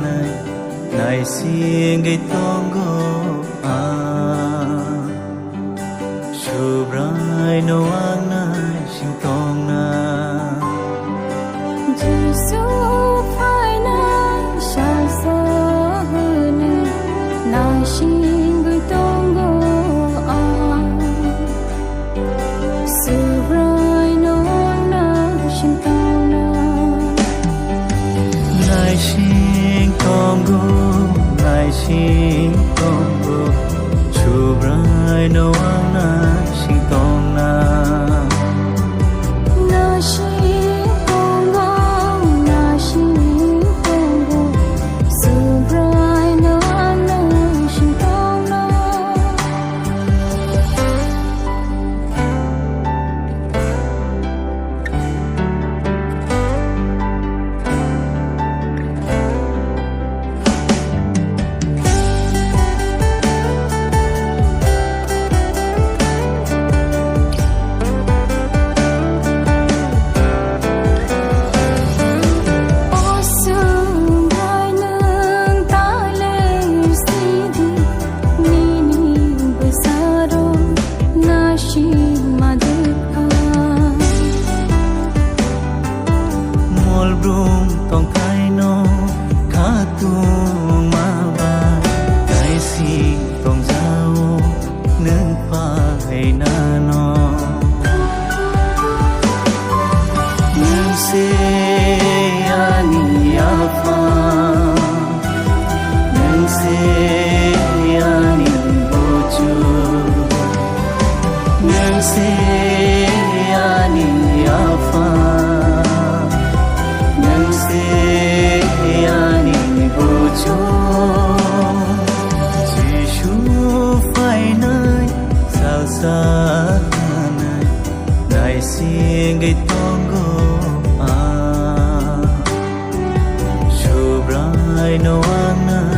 này này xin gây tongo a subrai no ang nai sing tong na Giêsu phải na sa sa ne na xin gây tongo a subrai no na xin tong na nai sing tongo nai sing tongo subrai no ang nai sing tong na na xin tongo na xin tongo subrai no na xin tong na Brum tong kai no kha tu ma ba kai si tong zao nâng pha hay na no nâng se ani afa nâng se ani bochu nâng se ani afa Giêsu phải nơi sao xa này đại xin gây tongo a subrai no ang